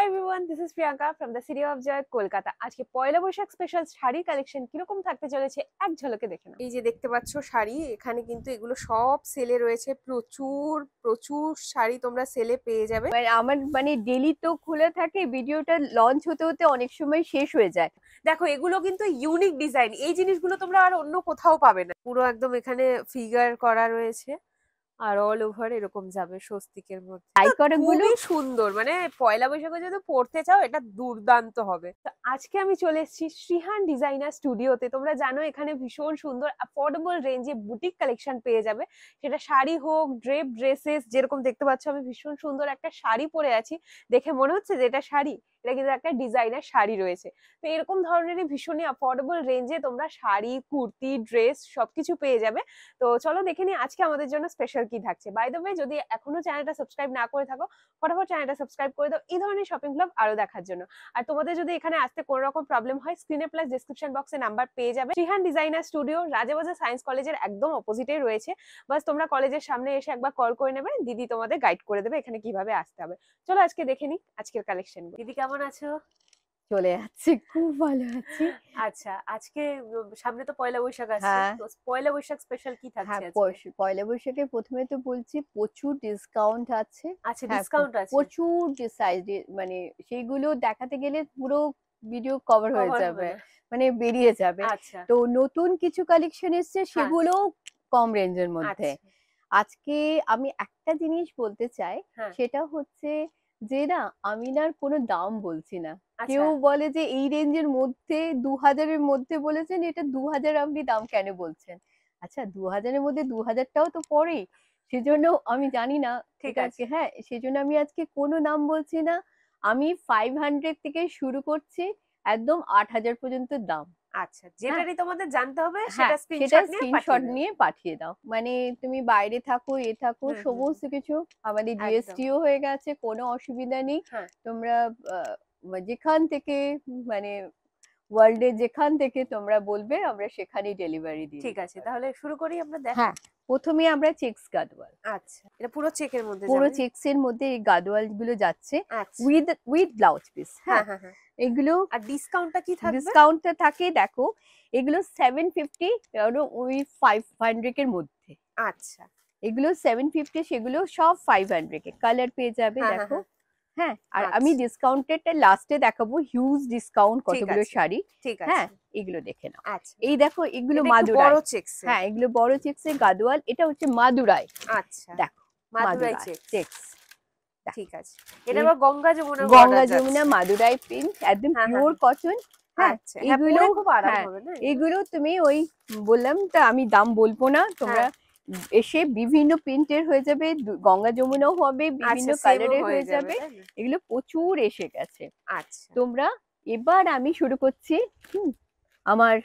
Hi everyone, this is Priyanka from the City of Joy, Kolkata. আজকে পয়লা Boishakh special sari collection কিরকম থাকতে চলেছে এক ঝলকে দেখে নাও। এই যে দেখতে পাচ্ছ শাড়ি, এখানে কিন্তু এগুলো সব সেলে রয়েছে। প্রচুর প্রচুর শাড়ি তোমরা সেলে পেয়ে যাবে। আমার ডেলি তো খোলা থাকে, ভিডিওটা লঞ্চ হতে হতে অনেক সময় শেষ হয়ে যায়। দেখো এগুলো কিন্তু ইউনিক ডিজাইন, এই জিনিসগুলো তোমরা আর অন্য কোথাও পাবে না। পুরো একদম এখানে ফিগার করা রয়েছে আর অল ওভার এরকম যাবে স্বস্তিকের মধ্যে। খুবই সুন্দর, মানে পয়লা বৈশাখে যদি পড়তে চাও এটা দুর্দান্ত হবে। তো আজকে আমি চলে এসেছি শ্রীহান ডিজাইনার স্টুডিওতে। তোমরা জানো এখানে ভীষণ সুন্দর অ্যাফোর্ডেবল রেঞ্জে বুটিক কালেকশন পেয়ে যাবে, সেটা শাড়ি হোক, ড্রেসেস। যেরকম দেখতে পাচ্ছ আমি ভীষণ সুন্দর একটা শাড়ি পরে আছি, দেখে মনে হচ্ছে যে এটা শাড়ি, এটা কিন্তু একটা ডিজাইনার শাড়ি রয়েছে। তো এরকম ধরনেরই ভীষণই অ্যাফোর্ডেবল রেঞ্জে তোমরা শাড়ি, কুর্তি, ড্রেস সবকিছু পেয়ে যাবে। তো চলো দেখে নিই আজকে আমাদের জন্য স্পেশাল কি থাকছে। বাই দ্য ওয়ে, যদি এখনো চ্যানেলটা সাবস্ক্রাইব না করে থাকো, ফটাফট চ্যানেলটা সাবস্ক্রাইব করে দাও এই ধরনের শপিং ব্লগ আরো দেখার জন্য। আর তোমাদের যদি এখানে আসতে কোনো রকম প্রবলেম হয়, স্ক্রিনে প্লাস ডেসক্রিপশন বক্সে নাম্বার পেয়ে যাবে। Srihan designer studio Rajabazar science কলেজের একদম অপোজিটে রয়েছে। বাস তোমরা কলেজের সামনে এসে একবার কল করে নেবে, দিদি তোমাদের গাইড করে দেবে এখানে কিভাবে আসতে হবে। চলো আজকে দেখে নিই আজকের কালেকশন। দিদি কেমন আছো? চলে যাচ্ছে, খুব ভালো আছি। আচ্ছা, আজকে সামনে তো পয়লা বৈশাখ আছে, তো পয়লা বৈশাখ স্পেশাল কি থাকছে আজকে? পয়লা বৈশাখে প্রথমে তো বলছি প্রচুর ডিসকাউন্ট আছে। আচ্ছা, ডিসকাউন্ট আছে প্রচুর মানে সেইগুলো দেখাতে গেলে পুরো ভিডিও কভার হয়ে যাবে, মানে বেরিয়ে যাবে। আচ্ছা, তো নতুন কিছু কালেকশন এসছে, সেগুলো কম রেঞ্জের মধ্যে। আজকে আমি একটা জিনিস বলতে চাই, সেটা হচ্ছে যে না, আমি না কোনো দাম বলছি না। কেউ বলে যে এই রেঞ্জের মধ্যে 2000-এর মধ্যে বলেছেন, এটা 2000 আপনি দাম কেন বলছেন? আচ্ছা, 2000-এর মধ্যে 2000টাও তো পড়ে, সেজন্য আমি জানি না। ঠিক আছে, হ্যাঁ, সেজন্য আমি আজকে কোনো দাম বলছি না। আমি 500 থেকে শুরু করছি, একদম 8000 পর্যন্ত দাম। আচ্ছা, যেটারই তোমাদের জানতে হবে সেটা স্ক্রিনশট নিয়ে পাঠিয়ে দাও। মানে তুমি বাইরে থাকো, থাকো, সমস্ত কিছু আমাদের জিএসটিও হয়ে গেছে, কোনো অসুবিধা নেই। তোমরা যেখান থেকে, মানে ওয়ার্ল্ডে যেখান থেকে তোমরা বলবে, আমরা সেখানেই ডেলিভারি দিই। ঠিক আছে, তাহলে শুরু করি আমরা। হ্যাঁ, প্রথমে আমরা চেকস গাদওয়াল। আচ্ছা, এটা পুরো চেকের মধ্যে, পুরো চেকস এর মধ্যে এই গাদওয়াল গুলো যাচ্ছে উইথ ব্লাউজ পিস। হ্যাঁ, এগুলো। আর ডিসকাউন্টটা কি থাকবে? ডিসকাউন্টটা থাকে, দেখো এগুলো 750 ওই 500 এর মধ্যে। আচ্ছা, এগুলো 750, সেগুলো সব 500 এ কালার পেয়ে যাবে। দেখো, হ্যাঁ, আর আমি ডিসকাউন্টেডটা লাস্টে দেখাবো, হিউজ ডিসকাউন্ট কতগুলো শাড়ি। হ্যাঁ, এগুলো দেখে নাও। এই দেখো, এগুলো মাদুরাই। বড় চেকস। হ্যাঁ, এগুলো বড় চেকস এর গাদওয়াল। এটা হচ্ছে মাদুরাই। আচ্ছা, দেখো, মাদুরাই চেকস। ঠিক আছে, এটা আবার গঙ্গা যমুনা মাদুরাই প্রিন্ট, একদম পিওর কটন। হ্যাঁ, এগুলো খুব আরাম হবে না? এগুলো তুমি ওই বললাম, তা আমি দাম বলবো না, তোমরা এসে বিভিন্ন প্রিন্টের হয়ে যাবে, গঙ্গা যমুনাও হবে, বিভিন্ন কালারের হয়ে যাবে। এগুলো প্রচুর এসে গেছে। আচ্ছা, তোমরা এবার আমি শুরু করছি আমার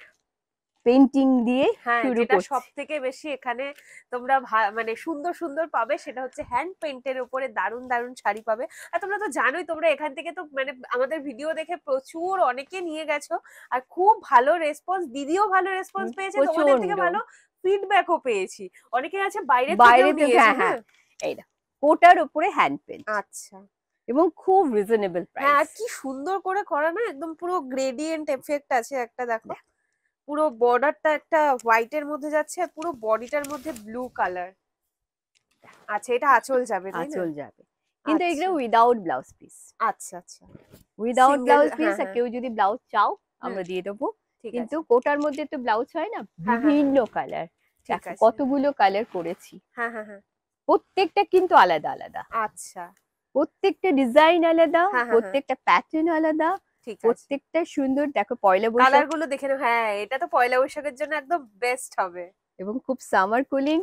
পেইন্টিং দিয়ে শুরু করছি। সবথেকে বেশি এখানে তোমরা মানে সুন্দর সুন্দর পাবে, সেটা হচ্ছে হ্যান্ড পেইন্টের উপরে দারুন দারুন শাড়ি পাবে। আর তোমরা তো জানোই, তোমরা এখান থেকে তো মানে আমাদের ভিডিও দেখে প্রচুর অনেকে নিয়ে গেছো, আর খুব ভালো রেসপন্স, দিদিও ভালো রেসপন্স পেয়েছে, তোমাদের থেকে ভালো ফিডব্যাকও পেয়েছি। অনেকে আছে বাইরে থেকেও নিয়েছে। হ্যাঁ, এইটা কোটার উপরে হ্যান্ড পেইন্ট। আচ্ছা, এবং খুব রিজনেবল প্রাইস। হ্যাঁ, আর কি সুন্দর করে করা না, একদম পুরো গ্রেডিয়েন্ট এফেক্ট আছে একটা। দেখো, পুরো বর্ডারটা একটা হোয়াইটের মধ্যে যাচ্ছে, আর পুরো বডিটার মধ্যে ব্লু কালার। আচ্ছা, এটা আঁচল যাবে, তাই না? আঁচল যাবে, কিন্তু এগুলো উইদাউট ব্লাউজ পিস। আচ্ছা আচ্ছা, উইদাউট ব্লাউজ পিস। আর কেউ যদি ব্লাউজ চাও, আমরা দিয়ে দেবো। কিন্তু কোটার মধ্যে তো ব্লাউজ হয় না, বিভিন্ন কালার। কতগুলো কালার করেছি। হ্যাঁ হ্যাঁ হ্যাঁ, প্রত্যেকটা কিন্তু আলাদা আলাদা। আচ্ছা, প্রত্যেকটা ডিজাইন আলাদা, প্রত্যেকটা প্যাটার্ন আলাদা, প্রত্যেকটা সুন্দর। দেখো, পয়লা বৈশাখ কালার গুলো দেখে নাও। হ্যাঁ, এটা তো পয়লা বৈশাখের জন্য একদম বেস্ট হবে, এবং খুব সামার কুলিং।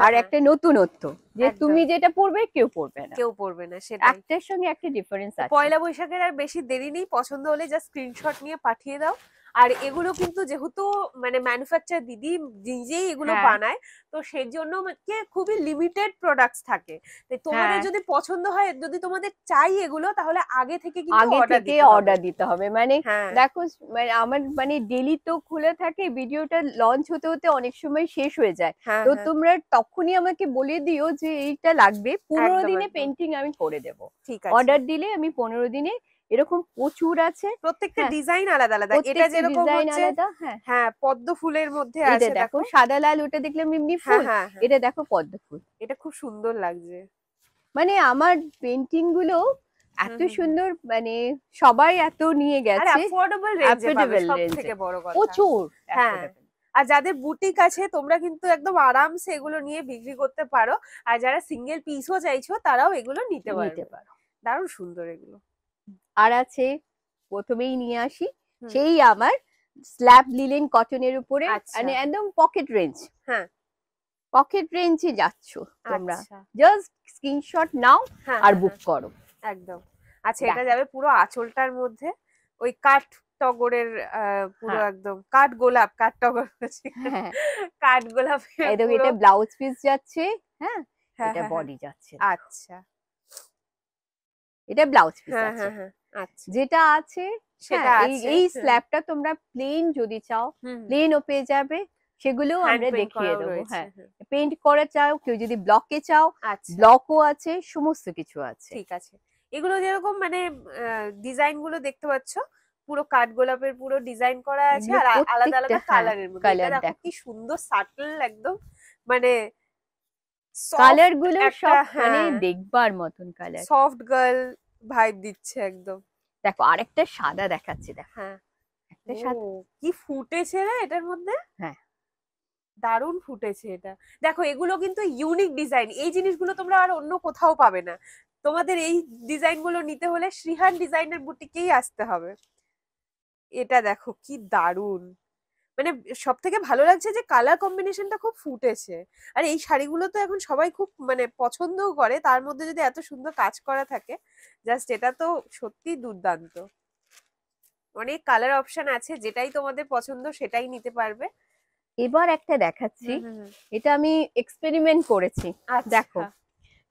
আর একটা নতুনত্ব, যে তুমি যেটা পরবে কেউ পরবে না, সেটা একটার সঙ্গে একটা ডিফারেন্স আছে। পয়লা বৈশাখের আর বেশি দেরি নেই, পছন্দ হলে জাস্ট স্ক্রিনশট নিয়ে পাঠিয়ে দাও। আর এগুলো কিন্তু যেহেতু মানে ম্যানুফ্যাকচার দিদি নিজেই এগুলো বানায়, তো সেই জন্য খুবই লিমিটেড প্রোডাক্টস থাকে। তো তোমাদের যদি পছন্দ হয়, যদি তোমাদের চাই এগুলো, তাহলে আগে থেকে কিন্তু অর্ডার দিতে হবে। মানে দেখো, আমার মানে ডেলি তো খোলা থাকে, ভিডিওটা লঞ্চ হতে হতে অনেক সময় শেষ হয়ে যায়। তো তোমরা তখনই আমাকে বলে দিও যে এইটা লাগবে, 15 দিনে পেইন্টিং আমি করে দেবো। অর্ডার দিলে আমি 15 দিনে এরকম প্রচুর আছে, প্রত্যেকটা হ্যাঁ, ডিজাইন আলাদা আলাদা। এটা প্রত্যেকটা যেরকম ডিজাইন হচ্ছে আলাদা, হ্যাঁ। হ্যাঁ পদ্ম ফুলের মধ্যে এটা আছে দেখো দেখো। সাদা লাল, ওটা দেখলাম এমনি হ্যাঁ ফুল, হ্যাঁ হ্যাঁ, এটা দেখো পদ্ম ফুল। এটা খুব সুন্দর লাগছে। মানে আমার পেন্টিং গুলো হুম এত হুম হুম। সুন্দর, মানে সবাই এত নিয়ে আর গেছে, অ্যাফোর্ডেবল রেঞ্জে পাবে, অ্যাফোর্ডেবল সব রেঞ্জে, থেকে বড় কথা। প্রচুর হ্যাঁ, affordable। আর যাদের বুটিক আছে তোমরা কিন্তু একদম আরামসে এগুলো নিয়ে বিক্রি করতে পারো। আর যারা সিঙ্গেল পিসও চাইছো তারাও এগুলো নিতে নিতে পারবে। পারো। দারুণ সুন্দর এগুলো। আর আছে, প্রথমেই নিয়ে আসি, হুম। সেই আমার স্ল্যাব লিলেন কটনের উপরে, আচ্ছা। মানে একদম পকেট রেঞ্জ, হ্যাঁ পকেট রেঞ্জে যাচ্ছ তোমরা, আচ্ছা। জাস্ট স্ক্রিনশট নাও হ্যাঁ আর হ্যাঁ, বুক হ্যাঁ, করো। একদম। আচ্ছা, এটা দেখো। যাবে পুরো আঁচলটার মধ্যে ওই কাঠ টগরের পুরো হ্যাঁ। একদম কাঠ গোলাপ, কাঠ টগর বলছি, হ্যাঁ, কাঠ গোলাপের এই দেখো, পুরো। এটা ব্লাউজ পিস যাচ্ছে, হ্যাঁ, হ্যাঁ এটা হ্যাঁ হ্যাঁ, বডি যাচ্ছে, আচ্ছা। এটা ব্লাউজ পিস হ্যাঁ আছে। হ্যাঁ হ্যাঁ, আচ্ছা যেটা আছে, সেটা হ্যাঁ, এই আছে। এই স্ল্যাবটা তোমরা প্লেন যদি চাও, হুম, প্লেনও পেয়ে যাবে, সেগুলোও হ্যান্ড আমরা পেইন্ট দেখিয়ে করাও দেবো। রয়েছে। হ্যাঁ, হ্যাঁ, পেইন্ট করা চাও, কেউ যদি ব্লকে চাও, আচ্ছা ব্লকও আছে, সমস্ত কিছু আছে। ঠিক আছে। এগুলো যেরকম মানে ডিজাইন গুলো দেখতে পাচ্ছ, পুরো কাঠগোলাপের পুরো ডিজাইন করা আছে, এগুলো আর আলাদা প্রত্যেকটা, আলাদা হ্যাঁ, কালারের মধ্যে। এটা কালার দেখো দেখো, কি সুন্দর সাটল একদম, মানে কালার সফট গুলো একটা, সব মানে হ্যাঁ দেখবার মতন কালার। সফট গার্ল ভাইব দিচ্ছে একদম। দেখো আরেকটা সাদা দেখাচ্ছি, দেখো হ্যাঁ, একটা ও সাদা, কি ফুটেছে রে এটার মধ্যে, হ্যাঁ, দারুণ ফুটেছে এটা। দেখো এগুলো কিন্তু ইউনিক ডিজাইন, এই জিনিসগুলো তোমরা আর অন্য কোথাও পাবে না। তোমাদের এই ডিজাইন গুলো নিতে হলে শ্রীহান ডিজাইনের বুটিকেই আসতে হবে। এটা দেখো কি দারুণ, মানে সব থেকে ভালো লাগছে যে কালার কম্বিনেশনটা খুব ফুটেছে। আর এই শাড়িগুলো তো এখন সবাই খুব মানে পছন্দও করে, তার মধ্যে যদি এত সুন্দর কাজ করা থাকে, জাস্ট এটা তো সত্যি দুর্দান্ত। অনেক কালার অপশন আছে, যেটাই তোমাদের পছন্দ সেটাই নিতে পারবে। এবার একটা দেখাচ্ছি, হুম হুম হুম। এটা আমি এক্সপেরিমেন্ট করেছি। আচ্ছা। দেখো,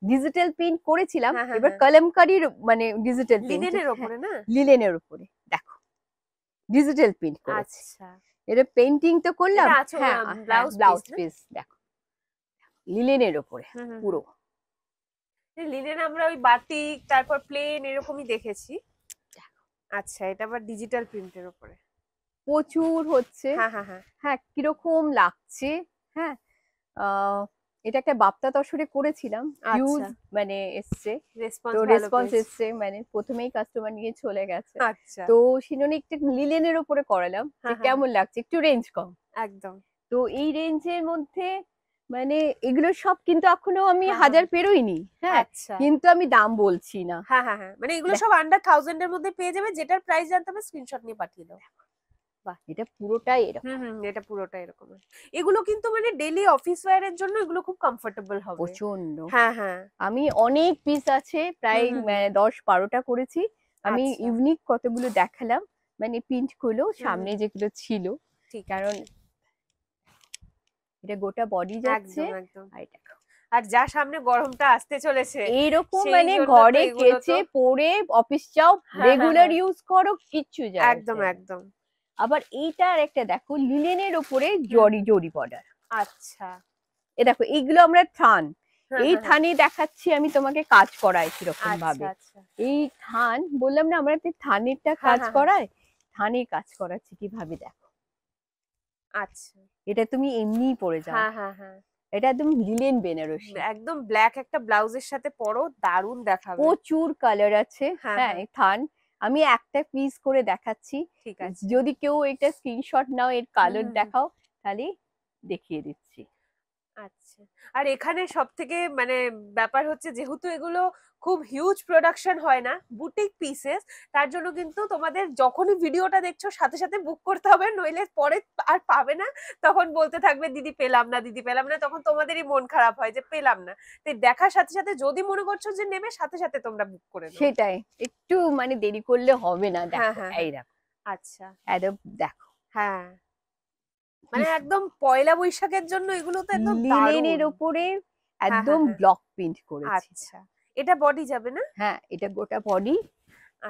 ডিজিটাল প্রিন্ট করেছিলাম, হ্যাঁ হ্যাঁ এবার হ্যাঁ, কলমকারীর মানে ডিজিটাল প্রিন্ট, লিনেনের ওপরে না? লিলেনের উপরে দেখো ডিজিটাল প্রিন্ট করেছি। আচ্ছা, এটা পেইন্টিং তো করলাম, এটা আঁচল হ্যাঁ, ব্লাউজ ব্লাউজ পিস না? পিস দেখো, লিলেনের উপরে হুম হুম পুরো। লিনেন আমরা ওই বাটিক তারপর প্লেন এরকমই দেখেছি। আচ্ছা, এটা আবার ডিজিটাল প্রিন্টের উপরে। প্রচুর হচ্ছে, হ্যাঁ হ্যাঁ হ্যাঁ, হ্যাঁ, কিরকম লাগছে, হ্যাঁ, এটা একটা বাপ্তা তসরে করেছিলাম, হিউজ আচ্ছা মানে এসছে, রেসপন্স তো ভালো রেসপন্স পেয়েছি। এসছে, মানে প্রথমেই কাস্টমার নিয়ে চলে গেছে। আচ্ছা, তো শিনোনি একটু লিলেনের উপরে করালাম, যে হ্যাঁ হ্যাঁ কেমন লাগছে, একটু রেঞ্জ কম। একদম। তো এই রেঞ্জের মধ্যে মানে এগুলো সব কিন্তু এখনো আমি হ্যাঁ, 1000 পেরোইনি, হ্যাঁ, আচ্ছা, কিন্তু আমি দাম বলছি না। হ্যাঁ হ্যাঁ হ্যাঁ, মানে এগুলো দেখ, সব আন্ডার 1000 এর মধ্যে পেয়ে যাবে। যেটার প্রাইস জানতে হবে স্ক্রিনশট নিয়ে পাঠিয়ে দাও। বাহ, এটা পুরোটাই এরকম, এটা পুরোটা এরকম। এগুলো কিন্তু মানে ডেইলি অফিস ওয়্যার এর জন্য এগুলো খুব কমফোর্টেবল হবে। প্রচন্ড। হ্যাঁ হ্যাঁ, আমি অনেক পিস আছে, প্রায় হুম, হুম, হুম। 10-12টা করেছি আমি। আচ্ছা, ইউনিক কতগুলো দেখালাম, মানে প্রিন্ট গুলো হুম, সামনে যেগুলো ছিল, ঠিক কারণ আছে। এটা গোটা বডি যাচ্ছে। একদম একদম। আর দেখো আর যা সামনে গরমটা আসতে চলেছে, এইরকম, সেই মানে জন্য তো ঘরে এগুলো তো, কেচে পরে অফিস যাও, হ্যাঁ হ্যাঁ রেগুলার হ্যাঁ, ইউজ করো, কিচ্ছু যায় আসে একদম না। একদম। আবার এইটা আর একটা দেখো, লিনেনের উপরে হুম, জরি জরি বর্ডার। আচ্ছা, এ দেখো, এইগুলো আমরা থান, হ্যাঁ এই হ্যাঁ হ্যাঁ, থানে দেখাচ্ছি আমি তোমাকে কাজ করাই কিরকম আচ্ছা ভাবে। আচ্ছা, এই থান বললাম না, আমরা থানেরটা হ্যাঁ কাজ হ্যাঁ হ্যাঁ, করাই, থানে কাজ করাচ্ছি কিভাবে দেখো। আচ্ছা, এটা তুমি এমনিই পরে যাও, হ্যাঁ হ্যাঁ হ্যাঁ, এটা একদম লিলেন বেনারসি, একদম ব্ল্যাক একটা ব্লাউজের সাথে পরো, দারুণ দেখাবে। প্রচুর কালার আছে। হ্যাঁ হ্যাঁ, হ্যাঁ, এই থান আমি একটা পিস করে দেখাচ্ছি, ঠিক আছে। যদি কেউ এটা স্ক্রিনশট নাও, এর হুম, কালার হুম, হুম। দেখাও, তাহলে দেখিয়ে দিচ্ছি। আচ্ছা, আর এখানে সব থেকে মানে ব্যাপার হচ্ছে, যেহেতু এগুলো খুব হিউজ প্রোডাকশন হয় না, বুটিক পিসেস, তার জন্য কিন্তু তোমাদের যখনই ভিডিওটা দেখছো সাথে সাথে বুক করতে হবে, নইলে পরে আর পাবে না। তখন বলতে থাকবে দিদি পেলাম না, দিদি পেলাম না, তখন তোমাদেরই মন খারাপ হয় যে পেলাম না। তাই দেখার সাথে সাথে যদি মনে করছো যে নেবে, সাথে সাথে তোমরা বুক করে নাও। সেটাই, একটু মানে দেরি করলে হবে না। হ্যাঁ দেখো, হ্যাঁ এই হ্যাঁ, দেখো, আচ্ছা, একদম দেখো, হ্যাঁ, মানে একদম পয়লা বৈশাখের জন্য এগুলো তো একদম দারুণ। লিনেনের ওপরে হ্যাঁ একদম হ্যাঁ হ্যাঁ, ব্লক প্রিন্ট করেছি। আচ্ছা, এটা বডি যাবে না? হ্যাঁ, এটা গোটা বডি।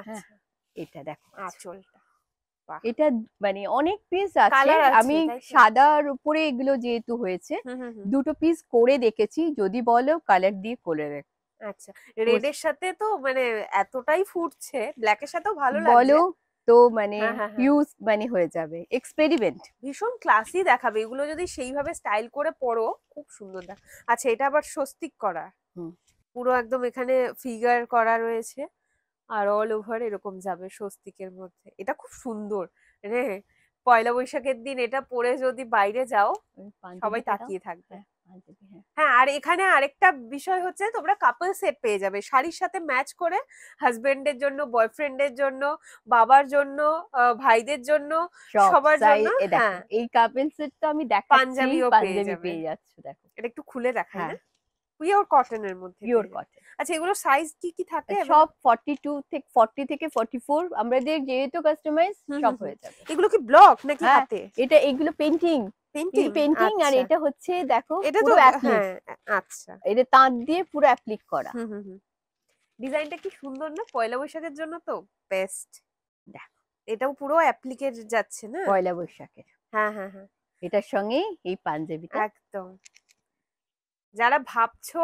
হ্যাঁ, আচ্ছা, এটা দেখো, আঁচলটা, বাহ, এটা মানে অনেক পিস আছে। কালার আছে আমি তাই তো? সাদার উপরে এগুলো যেহেতু হয়েছে, হুম হুম হুম, দুটো পিস করে দেখেছি, যদি বলো কালার দিয়ে করে দেখ। আচ্ছা, রেড এর সাথে তো মানে এতটাই ফুটছে, ব্ল্যাক এর সাথেও ভালো লাগছে। বলো তো মানে হ্যাঁ, হ্যাঁ, হ্যাঁ। ইউজ মানে হয়ে যাবে, এক্সপেরিমেন্ট। ভীষণ ক্লাসি দেখাবে এগুলো যদি সেইভাবে স্টাইল করে পরো, খুব সুন্দর দেখ। আচ্ছা, এটা আবার স্বস্তিক করা, হুম। পুরো একদম এখানে ফিগার করা রয়েছে আর অল ওভার এরকম যাবে স্বস্তিকের মধ্যে। এটা খুব সুন্দর রে, পয়লা বৈশাখের দিন এটা পরে যদি বাইরে যাও সবাই তাকিয়ে থাকবে। হ্যাঁ, আর এখানে আরেকটা বিষয় হচ্ছে তোমরা কাপল সেট পেয়ে যাবে শাড়ির সাথে ম্যাচ করে, হাজবেন্ডের জন্য, বয়ফ্রেন্ডের জন্য, বাবার জন্য, ভাইদের জন্য, সবার জন্য। হ্যাঁ, এই কাপল সেট তো আমি দেখাচ্ছি, পাঞ্জাবিও পেয়ে পাঞ্জাবি যাবে। পেয়ে যাচ্ছ, দেখো এটা একটু খুলে দেখাই হ্যাঁ, না, পিওর কটনের মধ্যে পিওর পেয়ে যাবে। কটন। আচ্ছা, এগুলো সাইজ কি কি থাকে? সব 40 থেকে 44, আমাদের যেহেতু কাস্টমাইজ সব হয়ে যাবে। এগুলো কি ব্লক নাকি হ্যাঁ, হাতে? এটা এগুলো পেন্টিং, পেইন্টিং? পেন্টিং। আর আচ্ছা, এটা হচ্ছে দেখো এটা তো পুরো অ্যাপ্লিক, হ্যাঁ, আচ্ছা। এটা তাঁত দিয়ে পুরো অ্যাপ্লিক করা। ডিজাইনটা কি সুন্দর না, পয়লা বৈশাখের জন্য তো বেস্ট। দেখো এটাও পুরো অ্যাপ্লিকের যাচ্ছে না? পয়লা বৈশাখের, হ্যাঁ, হ্যাঁ, হ্যাঁ, এটার সঙ্গে এই পাঞ্জাবিটা। একদম। যারা ভাবছো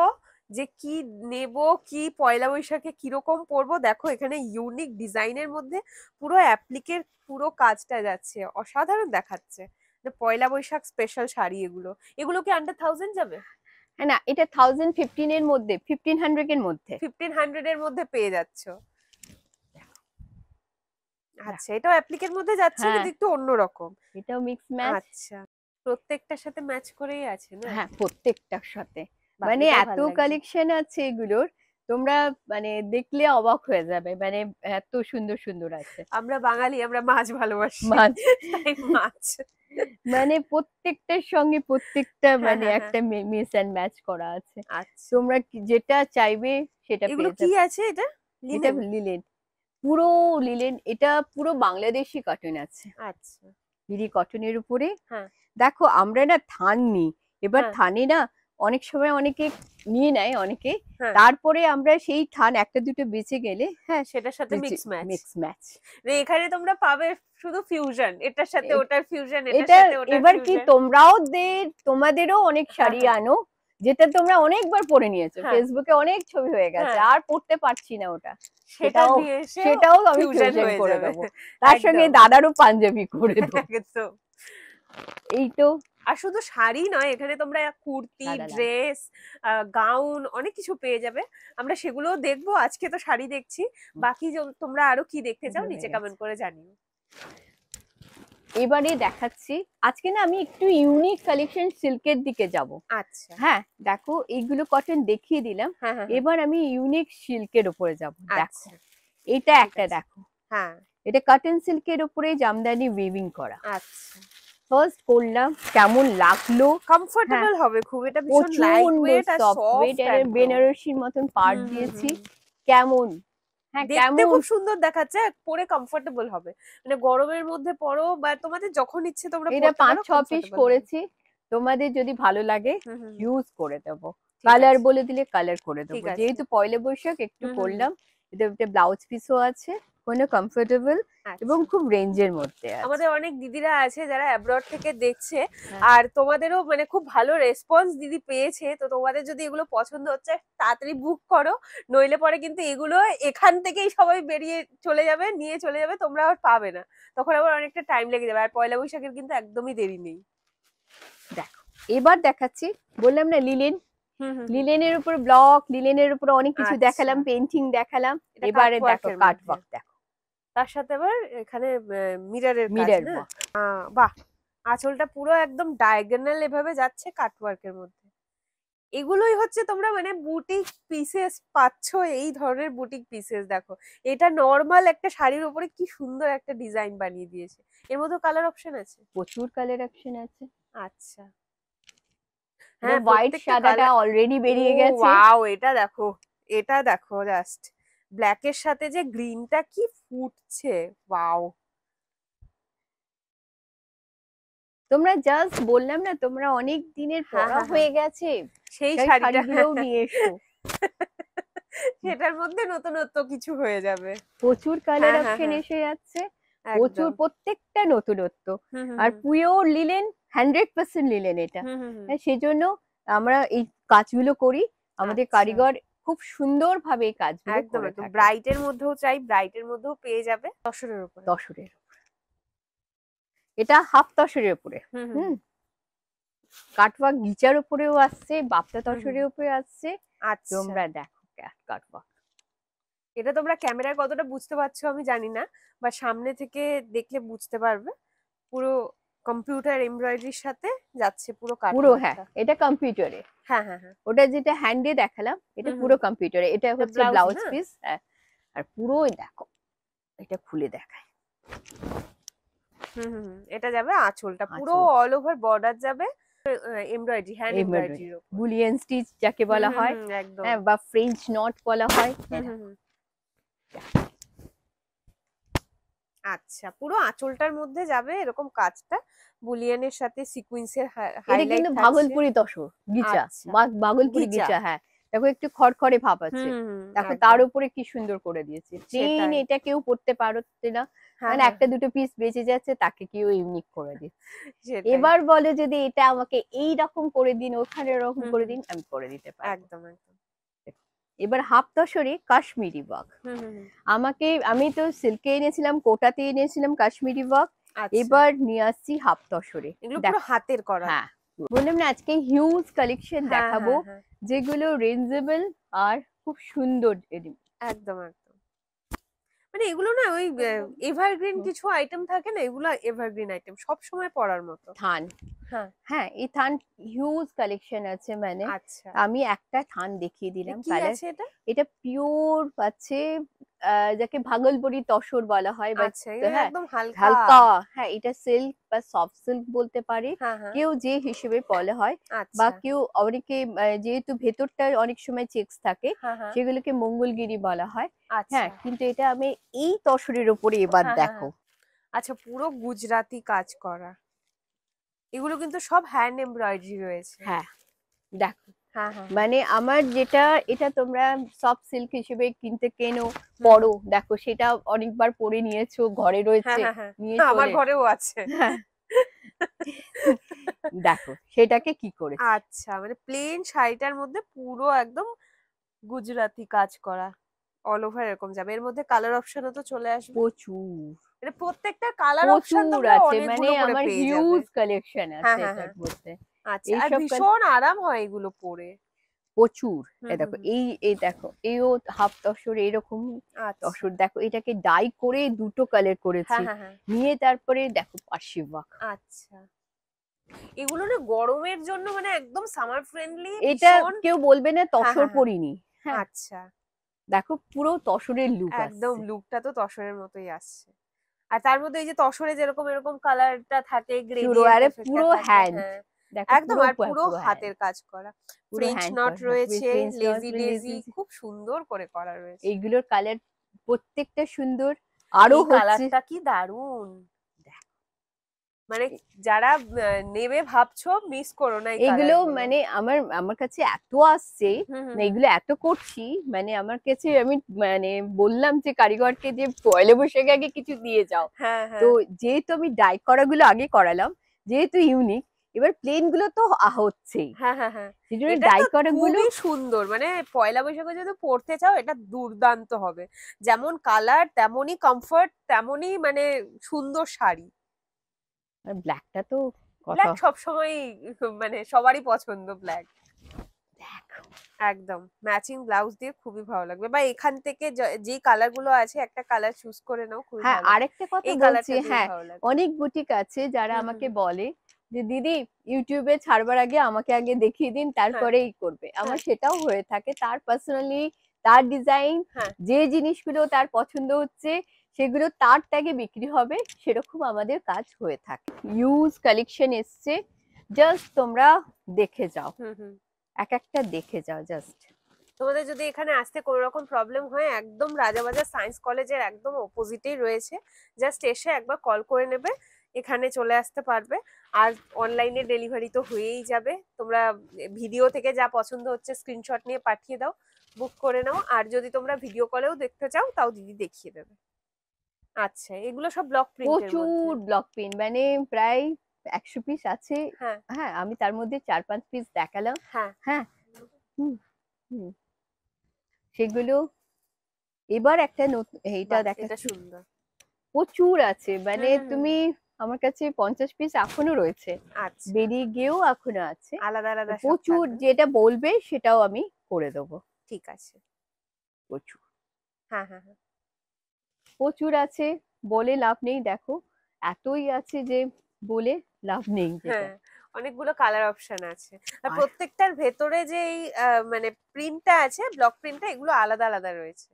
যে কি নেব, কি পয়লা বৈশাখে কিরকম পরবো, দেখো এখানে ইউনিক ডিজাইনের মধ্যে পুরো অ্যাপ্লিকের পুরো কাজটা যাচ্ছে, অসাধারণ দেখাচ্ছে। যে পয়লা বৈশাখ স্পেশাল শাড়ি এগুলো, এগুলো কি আন্ডার 1000 যাবে? হ্যাঁ না, এটা 1015 এর মধ্যে, 1500 এর মধ্যে, 1500 এর মধ্যে পেয়ে যাচ্ছ। আচ্ছা, এটাও অ্যাপ্লিকের মধ্যে যাচ্ছে হ্যাঁ, কিন্তু একটু অন্যরকম। এটাও মিক্স ম্যাচ। আচ্ছা, প্রত্যেকটার সাথে ম্যাচ করেই আছে না? হ্যাঁ, প্রত্যেকটার সাথে। বাহ, মানে এটাও এত ভালো লাগছে। কালেকশন আছে এগুলোর, তোমরা মানে দেখলে অবাক হয়ে যাবে, মানে এত সুন্দর সুন্দর আছে। আমরা বাঙালি, আমরা মাছ ভালোবাসি, মাছ। তাই মাছ। মানে প্রত্যেকটার সঙ্গে প্রত্যেকটা হ্যাঁ, মানে হ্যাঁ, একটা মিক্স অ্যান্ড ম্যাচ করা আছে। আচ্ছা, তোমরা যেটা চাইবে সেটা এগুলো পেয়ে কি যাবে। আছে? এটা এটা লিনেন? লিলেন, পুরো লিলেন, এটা পুরো বাংলাদেশি কটন আছে, আচ্ছা, বিডি কটনের উপরে। হ্যাঁ, দেখো আমরা না থান নিই, এবার হ্যাঁ, থানে না অনেক সময় অনেকে নিয়ে নেয় অনেকে, হ্যাঁ, তারপরে আমরা সেই থান একটা দুটো বেঁচে গেলে হ্যাঁ সেটার সাথে মিক্স ম্যাচ। Mix match. এখানে তোমরা পাবে শুধু ফিউশন, এটার সাথে ওটার ফিউশন, এটার এটা সাথে ওটার এবার কি ফিউশন। তোমরাও তোমাদেরও অনেক হ্যাঁ, শাড়ি হ্যাঁ, আনো যেটা তোমরা অনেকবার পরে নিয়েছো, হ্যাঁ, ফেসবুকে অনেক ছবি হয়ে গেছে, হ্যাঁ, আর পড়তে পারছি না ওটা, সেটা সেটাও নিয়ে এসে সেটাও আমি ফিউশন ফিউশন হয়ে করে যাবে। দেবো, তার সঙ্গে একদম, দাদারও পাঞ্জাবি করে দেবো। একদম। এই তো আর শুধু শাড়ি নয়, এখানে তোমরা কুর্তি, দাদা দাদা। ড্রেস, গাউন অনেক কিছু পেয়ে যাবে। আমরা সেগুলোও দেখবো, আজকে তো শাড়ি দেখছি, বাকি তোমরা আরো কি দেখতে চাও হয়ে নিচে গেছে। কমেন্ট করে জানিও। এবারে দেখাচ্ছি, আজকে না আমি একটু ইউনিক কালেকশন সিল্কের দিকে যাব। আচ্ছা, হ্যাঁ দেখো এইগুলো কটন দেখিয়ে দিলাম, হ্যাঁ, হ্যাঁ, হ্যাঁ, এবার আমি ইউনিক সিল্কের উপরে যাব। দেখো আচ্ছা, এটা ঠিক একটা আছে। দেখো, হ্যাঁ, এটা কটন সিল্কের উপরে জামদানি উইভিং করা। আচ্ছা, ফার্স্ট করলাম, কেমন লাগলো? কমফোর্টেবল হবে খুব, এটা ভীষণ লাইট প্রচন্ড ওয়েট আর সফট ওয়েট, সফট আর একদম। বেনারসির মতন পার্ট দিয়েছি, কেমন হ্যাঁ দেখতে কেমন খুব সুন্দর দেখাচ্ছে, পরে কমফোর্টেবল হবে, মানে গরমের মধ্যে পরো বা তোমাদের যখন ইচ্ছে তোমরা এটা পরতে পারো, 5-6 পিস comfortable হবে। করেছি, তোমাদের যদি ভালো লাগে হুম, হুম, হুম, ইউজ করে দেবো, ঠিক কালার আছে, বলে দিলে কালার করে ঠিক দেবো, আছে। যেহেতু পয়লা বৈশাখ একটু হুম, হুম, হুম, করলাম। এটা ব্লাউজ পিসও আছে, কোনো কমফোর্টেবল এবং আচ্ছা। খুব রেঞ্জের মধ্যে আছে। আমাদের অনেক দিদিরা আছে যারা অ্যাব্রড থেকে দেখছে, হ্যাঁ। আর তোমাদেরও মানে খুব ভালো রেসপন্স দিদি পেয়েছে, তো তোমাদের যদি এগুলো পছন্দ হচ্ছে তাড়াতাড়ি বুক করো, নইলে পরে কিন্তু এগুলো এখান থেকেই সবাই বেরিয়ে চলে যাবে, নিয়ে চলে যাবে, তোমরা আর পাবে না, তখন আবার অনেকটা টাইম লেগে যাবে। আর পয়লা বৈশাখের কিন্তু একদমই দেরি নেই। দেখো এবার দেখাচ্ছি, বললাম না লিলেন, হুম, হুম, হুম। লিলেনের উপর ব্লক, লিলেনের উপর অনেক কিছু আচ্ছা। দেখালাম, পেইন্টিং দেখালাম, এটা এবারে কাটওয়ার্কের দেখো মধ্যে। কাটওয়ার্ক দেখো, তার সাথে আবার এখানে মিররের কাজ মিরর না? ওয়ার্ক। বাহ, আঁচলটা পুরো একদম ডায়াগোনাল এভাবে যাচ্ছে কাটওয়ার্কের মধ্যে। এগুলোই হচ্ছে তোমরা মানে বুটিক পিসেস পাচ্ছ, এই ধরনের বুটিক পিসেস। দেখো এটা নর্মাল একটা শাড়ির উপরে কি সুন্দর একটা ডিজাইন বানিয়ে দিয়েছে, এর মধ্যে কালার অপশন আছে। প্রচুর কালার অপশন আছে। আচ্ছা, হ্যাঁ, হ্যাঁ, হোয়াইট প্রত্যেকটা সাদাটা কালার। অলরেডি বেরিয়ে গেছে। ওয়াও, এটা দেখো, এটা দেখো জাস্ট, ব্ল্যাকের সাথে যে গ্রিনটা কি ফুটছে, ওয়াও। তোমরা জাস্ট বললাম না, তোমরা অনেক দিনের হ্যাঁ, পড়া হ্যাঁ, হয়ে গেছে, সেই সেই শাড়িটা শাড়িগুলোও নিয়ে এসো, সেটার মধ্যে নতুনত্ব কিছু হয়ে যাবে। প্রচুর কালার হ্যাঁ, হ্যাঁ, অপশন হ্যাঁ, এসে যাচ্ছে, প্রচুর, একদম। প্রত্যেকটা নতুনত্ব। হুম, হুম, আর হুম, পিওর লিলেন, 100% লিলেন এটা। হুম, হুম, হুম। হ্যাঁ, সেই জন্য আমরা এই কাজগুলো করি, আমাদের আচ্ছা। কারিগর খুব সুন্দর ভাবে এই কাজগুলো একদম করে একদম থাকে। ব্রাইটের মধ্যেও চাই, ব্রাইটের মধ্যেও পেয়ে যাবে তসরের উপরে। তসরের এটা হাফ তসরের উপরে। হুম হুম হুম, কাটওয়ার্ক গিচার উপরেও আসছে, বাপ্তা হুম হুম। তসরের উপরে আসছে। আচ্ছা, তোমরা দেখো কাটওয়ার্ক। এটা তোমরা ক্যামেরায় কতটা বুঝতে পারছো আমি জানি না, বা সামনে থেকে দেখলে বুঝতে পারবে। পুরো কম্পিউটার এমব্রয়ডারির সাথে যাচ্ছে পুরো পুরো হ্যাঁ, কাটওয়ার্কটা। এটা কম্পিউটারে। হ্যাঁ হ্যাঁ হ্যাঁ। ওটা যেটা হ্যান্ডে দেখালাম এটা হুম পুরো হুম। কম্পিউটারে। এটা হচ্ছে ব্লাউজ ব্লাউজ না? পিস। হ্যাঁ, আর পুরো দেখো, এটা খুলে দেখায়। হুম হুম হুম। এটা যাবে আঁচলটা, পুরো আঁচল। অল ওভার বর্ডার যাবে এমব্রয়ডারি, হ্যান্ড এমব্রয়ডারি, এমব্রয়ডারির উপর। বুলিয়ান স্টিচ যাকে হুম বলা হুম হয়, হুম, একদম। হ্যাঁ, বা ফ্রেঞ্চ নট বলা হয়। হুম হুম হুম। আচ্ছা, পুরো আঁচলটার মধ্যে যাবে এরকম কাজটা, বুলিয়ানের সাথে সিকুয়েন্সের এটা হাইলাইট কিন্তু থাকছে। ভাগলপুরি তসর গিচা, আচ্ছা, ভাগলপুরি গিচা। গিচা। হ্যাঁ, দেখো একটু খড়খড়ে ভাব আছে। হুম হুম, দেখো একদম। তার উপরে কি সুন্দর করে দিয়েছে। প্লেন সেটাই। এটা কেউ পড়তে পারছে না, হ্যাঁ মানে হ্যাঁ, একটা দুটো পিস বেঁচে যাচ্ছে, তাকে কেউ ইউনিক করে দিচ্ছে। সেটাই। এবার বলে যদি এটা আমাকে এই রকম করে দিন, ওখানে এরকম হুম করে হুম, দিন, আমি করে দিতে পারবো। একদম একদম। এবার হাফ তসরে কাশ্মীরি ওয়ার্ক। হুম হুম হুম। আমি তো সিল্কে এনেছিলাম, কোটাতে এনেছিলাম কাশ্মীরি ওয়ার্ক। আচ্ছা, এবার নিয়ে আসছি হাফ তসরে। এগুলো পুরো দেখো, হাতের করা। হ্যাঁ, বললাম না আজকে হিউজ কালেকশন হ্যাঁ দেখাবো, হ্যাঁ হ্যাঁ, যেগুলো রেঞ্জেবল আর খুব সুন্দর। একদম একদম। মানে এগুলো না ওই এভারগ্রিন হুম, কিছু আইটেম থাকে না, এগুলো এভারগ্রিন আইটেম, সব সময় পরার মতো। থান। হ্যাঁ। হ্যাঁ, এই থান হিউজ কালেকশন আছে। মানে আচ্ছা, আমি একটা থান দেখিয়ে এ দিলাম কি কালার। আছে এটা? এটা পিওর আছে, যাকে ভাগলপুরি তসর বলা হয়, বা আচ্ছা, এটা হ্যাঁ, একদম হালকা। হালকা। হ্যাঁ, এটা সিল্ক বা সফট সিল্ক বলতে পারে, হ্যাঁ হ্যাঁ, কেউ যে হিসেবে বলা হয়। বা আচ্ছা। কেউ অনেকে যেহেতু ভেতরটা অনেক সময় চেক্স থাকে, হ্যাঁ হ্যাঁ, সেগুলোকে মঙ্গলগিরি বলা হয়। হ্যাঁ, আচ্ছা। কিন্তু এটা আমি এই তসরের উপরে এবার হ্যাঁ হ্যাঁ দেখো। হ্যাঁ, আচ্ছা, পুরো গুজরাটি কাজ করা। এগুলো কিন্তু সব হ্যান্ড এমব্রয়ডারি রয়েছে। হ্যাঁ, দেখো, হ্যাঁ হ্যাঁ হ্যাঁ। মানে আমার যেটা, এটা তোমরা সফট সিল্ক হিসেবে কিনতে কেনো, হুম, পরো, দেখো সেটা অনেকবার পরে নিয়েছো, ঘরে হ্যাঁ রয়েছে, হ্যাঁ হ্যাঁ, নিয়ে আমার চলে। ঘরেও আছে। হ্যাঁ, দেখো সেটাকে কি করেছে। আচ্ছা, মানে প্লেন শাড়িটার মধ্যে পুরো একদম গুজরাটি কাজ করা, অল ওভার এরকম যাবে। এর মধ্যে কালার অপশনও তো চলে আসবে। প্রচুর মানে প্রত্যেকটা কালার অপশন প্রচুর তোমরা আছে, মানে অনেকগুলো করে আমার পেয়ে যাবে। হিউজ কালেকশন হ্যাঁ আছে হ্যাঁ এটার হ্যাঁ, মধ্যে। আচ্ছা, আর এইসব ভীষণ আরাম হয় এগুলো পরে। প্রচুর। হুম এই হুম দেখো, হুম, এই দেখো, এও হাফ তসর, এরকম আচ্ছা। তসর। দেখো এটাকে ডাই করে দুটো কালার করেছি, হ্যাঁ হ্যাঁ হ্যাঁ, নিয়ে তারপরে দেখো পার্সি ওয়ার্ক। আচ্ছা। এগুলো না গরমের জন্য মানে একদম সামার ফ্রেন্ডলি, এটা ভীষণ। কেউ বলবে না হ্যাঁ তসর হ্যাঁ হ্যাঁ, পরিনি। হ্যাঁ, আচ্ছা। দেখো পুরো তসরের লুক একদম আসছে। লুকটা তো তসরের মতোই আসছে। আর তার মধ্যে এই যে তসরে যেরকম এরকম কালারটা থাকে, পুরো, গ্রেডিয়েন্ট আরে এফেক্টটা পুরো থাকে, হ্যান্ড, হ্যাঁ। দেখো একদম, পুরো আর পুরো পুরো হ্যান্ড, হাতের কাজ করা। পুরো ফ্রেঞ্চ হ্যান্ড নট করা, রয়েছে, French not, lazy daisy, lazy. খুব সুন্দর করে করা রয়েছে। এইগুলোর কালার প্রত্যেকটা সুন্দর। আরো এই হচ্ছে, কালারটা কি দারুণ! মানে যারা নেবে ভাবছো, মিস করো না এই এগুলো কালারগুলো। মানে আমার আমার কাছে এত আসছে, হুম হুম না হুম, এগুলো এত করছি, মানে আমার কাছে আমি মানে বললাম যে কারিগরকে যে পয়লা বৈশাখে আগে কিছু দিয়ে যাও। হ্যাঁ তো হ্যাঁ, যেহেতু আমি ডাই করাগুলো আগে করালাম, যেহেতু ইউনিক, এবার প্লেন গুলো তো হচ্ছেই, হ্যাঁ হ্যাঁ হ্যাঁ, সেই জন্য এটা ডাই তো করাগুলো। খুবই সুন্দর। মানে পয়লা বৈশাখে যদি পড়তে চাও এটা দুর্দান্ত হবে। যেমন কালার তেমনই কমফর্ট, তেমনই মানে সুন্দর শাড়ি। আর ব্ল্যাকটা তো কথা। ব্ল্যাক সবসময় মানে সবারই পছন্দ ব্ল্যাক। দেখো, একদম ম্যাচিং ব্লাউজ দিয়ে খুবই ভালো লাগবে, বা এখান থেকে যে কালার গুলো আছে একটা কালার চুজ করে নাও, খুবই হ্যাঁ, ভালো লাগবে। আরেকটা কথা এই বলছি। কালারটা দিয়ে হ্যাঁ, ভালো লাগবে। অনেক বুটিক আছে যারা হুম হুম আমাকে হুম, বলে যে দিদি ইউটিউবে ছাড়বার আগে আমাকে আগে দেখিয়ে দিন, হ্যাঁ তারপরেই করবে। আমার হ্যাঁ সেটাও হয়ে থাকে। তার পার্সোনালি, তার ডিজাইন, হ্যাঁ, যে জিনিসগুলো তার পছন্দ হচ্ছে, সেগুলো তার ট্যাগে বিক্রি হবে, সেরকম আমাদের কাজ হয়ে থাকে। ইউজ কালেকশন এসছে, জাস্ট তোমরা দেখে যাও, হুম হুম। এক একটা দেখে যাও জাস্ট। তোমাদের যদি এখানে আসতে কোনো রকম প্রবলেম হয়, একদম রাজাবাজার সায়েন্স কলেজের একদম অপোজিটেই রয়েছে। জাস্ট এসে একবার কল করে নেবে, এখানে চলে আসতে পারবে। আর অনলাইনে ডেলিভারি তো হয়েই যাবে। তোমরা ভিডিও থেকে যা পছন্দ হচ্ছে স্ক্রিনশট নিয়ে পাঠিয়ে দাও, বুক করে নাও। আর যদি তোমরা ভিডিও কলেও দেখতে চাও, তাও দিদি দেখিয়ে দেবে। আচ্ছা, এগুলো সব ব্লক প্রিন্টের মধ্যে। প্রচুর ব্লক প্রিন্ট, মানে প্রায় 100 পিস আছে। হ্যাঁ হ্যাঁ, আমি তার মধ্যে 4-5 পিস দেখালাম। হ্যাঁ, হ্যাঁ। হুম, হুম। সেগুলো এবার একটা এইটা বাহ, এটা দেখাচ্ছি, সুন্দর। প্রচুর আছে, মানে হুম, হুম, তুমি আমার কাছে 50 পিস এখনো রয়েছে, আচ্ছা, বেরিয়ে গিয়েও এখনো আছে। আলাদা তো আলাদা সব প্রচুর, থাকবে। যেটা বলবে সেটাও আমি করে দেবো। ঠিক আছে। প্রচুর হ্যাঁ, হ্যাঁ, হ্যাঁ। প্রচুর আছে, বলে লাভ নেই। দেখো এতই আছে যে বলে লাভ নেই যেটা। হ্যাঁ, অনেকগুলো কালার অপশন আছে। আর আর প্রত্যেকটার ভেতরে যে এই মানে প্রিন্টটা আছে, ব্লক প্রিন্টটা, এগুলো আলাদা আলাদা রয়েছে।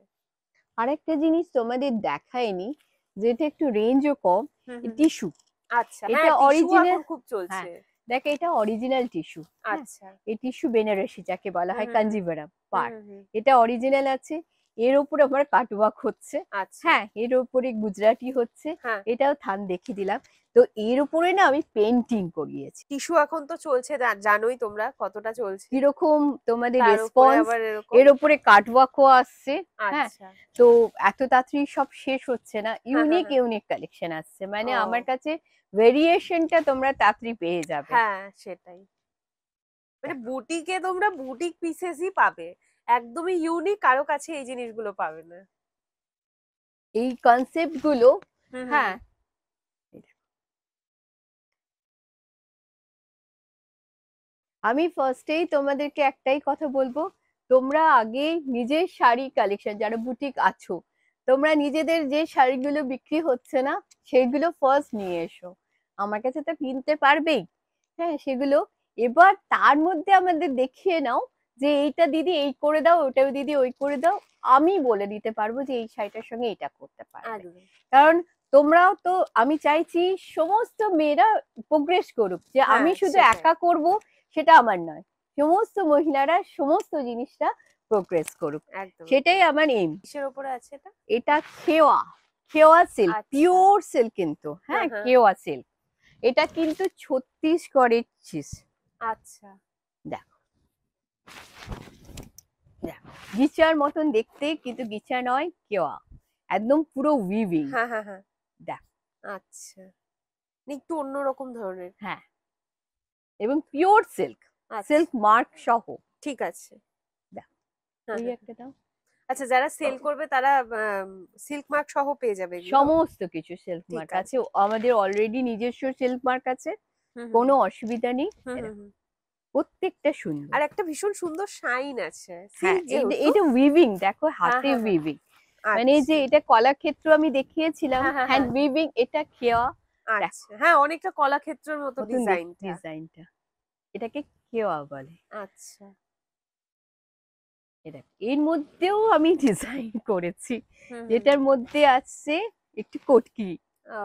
আরেকটা জিনিস তোমাদের দেখায়নি, যেটা একটু রেঞ্জও কম, হুম, হুম, হুম। টিস্যু। আচ্ছা, এটা হ্যাঁ, টিস্যু অরিজিনাল, এখন খুব হ্যাঁ চলছে। দেখো এটা অরিজিনাল টিস্যু। হ্যাঁ, আচ্ছা। এই টিস্যু বেনারসি যাকে বলা হুম, হয়, হুম, হুম, কাঞ্জিভারাম হুম, পাট, হুম, হুম। এটা অরিজিনাল আছে। এর উপর আমার কাটওয়ার্ক হচ্ছে। আচ্ছা। হ্যাঁ, এর উপরে গুজরাটি হচ্ছে। হ্যাঁ, এটাও থান দেখিয়ে দিলাম। তো এর উপরে না আমি পেন্টিং করিয়েছি। টিস্যু এখন তো চলছে, জানোই তোমরা কতটা চলছে। কিরকম তোমাদের তার উপরে রেসপন্স, আবার এরকম। এর উপরে কাটওয়ার্কও আসছে। হ্যাঁ, আচ্ছা। তো এত তাড়াতাড়ি সব শেষ হচ্ছে না, হ্যাঁ, হ্যাঁ, ইউনিক হ্যাঁ। ইউনিক কালেকশন আসছে, মানে আমার ও, কাছে ভেরিয়েশনটা তোমরা তাড়াতাড়ি পেয়ে যাবে। হ্যাঁ, সেটাই। মানে বুটিকে তোমরা বুটিক পিসেসই পাবে, একদমই ইউনিক, কারো কাছে এই জিনিসগুলো পাবে না। এই কনসেপ্ট গুলো, হুম, হুম, হ্যাঁ, হুম। আমি ফার্স্টেই তোমাদেরকে একটাই কথা বলবো, তোমরা আগে নিজের শাড়ি কালেকশন, যারা বুটিক আছো, তোমরা নিজেদের যে শাড়িগুলো বিক্রি হচ্ছে না সেগুলো ফার্স্ট নিয়ে এসো। আমার কাছে তো কিনতে পারবেই, হ্যাঁ সেগুলো। এবার তার মধ্যে আমাদের দেখিয়ে নাও যে এইটা দিদি এই করে দাও, ওটাও দিদি ওই করে দাও, আমি বলে দিতে পারবো যে এই শাড়িটার সঙ্গে এটা করতে পারবে। একদম। কারণ তোমরাও তো, আমি চাইছি সমস্ত মেয়েরা প্রোগ্রেস করুক, যে হ্যাঁ, আমি শুধু সেটাই। একা করব সেটা আমার নয়, সমস্ত মহিলারা সমস্ত জিনিসটা প্রোগ্রেস করুক, একদম, সেটাই একদম। আমার এইম। কিসের ওপরে আছে এটা? এটা খেওয়া, খেওয়া সিল্ক, আচ্ছা। পিওর সিল্ক কিন্তু, হ্যাঁ, হ্যাঁ হ্যাঁ। খেওয়া সিল্ক। এটা কিন্তু 36 ক্যারেট চিজ। আচ্ছা। দেখো, দেখো গিচার মতন দেখতে, কিন্তু গিচা নয়, কেওয়া, একদম পুরো উইভিং। হ্যাঁ, হ্যাঁ, হ্যাঁ। দেখো, আচ্ছা, মানে একটু অন্যরকম ধরনের। হ্যাঁ, এবং পিওর সিল্ক, আচ্ছা, সিল্ক মার্ক সহ। ঠিক আছে। দেখো, হ্যাঁ, ওই হ্যাঁ, হ্যাঁ। একটা দাও। আচ্ছা, যারা সেল করবে তারা সিল্ক মার্ক সহ পেয়ে যাবে এগুলো। সমস্ত কিছু সিল্ক ঠিক মার্ক আছে, আছে। আমাদের অলরেডি নিজস্ব সিল্ক মার্ক আছে, হুম, হুম, কোনো হুম, অসুবিধা নেই। হুম, হুম, এরা হুম। প্রত্যেকটা সুন্দর। আর একটা ভীষণ সুন্দর শাইন আছে, হ্যাঁ, সিল্ক যেহেতু। এটা উইভিং, দেখো হ্যাঁ, হাতে হ্যাঁ, হ্যাঁ। উইভিং, মানে এই যে আচ্ছা। এটা কলাক্ষেত্র আমি দেখিয়েছিলাম হ্যাঁ, হ্যাঁ, হ্যান্ড হ্যাঁ। উইভিং, এটা খেওয়া। দেখো আচ্ছা, হ্যাঁ, অনেকটা কলাক্ষেত্রের মতো নতুন ডিজাইনটা। ডিজাইনটা, এটাকে খেওয়া বলে। আচ্ছা। এটা এর মধ্যেও আমি ডিজাইন করেছি, হুম, হুম, যেটার মধ্যে আছে একটু কটকি ও,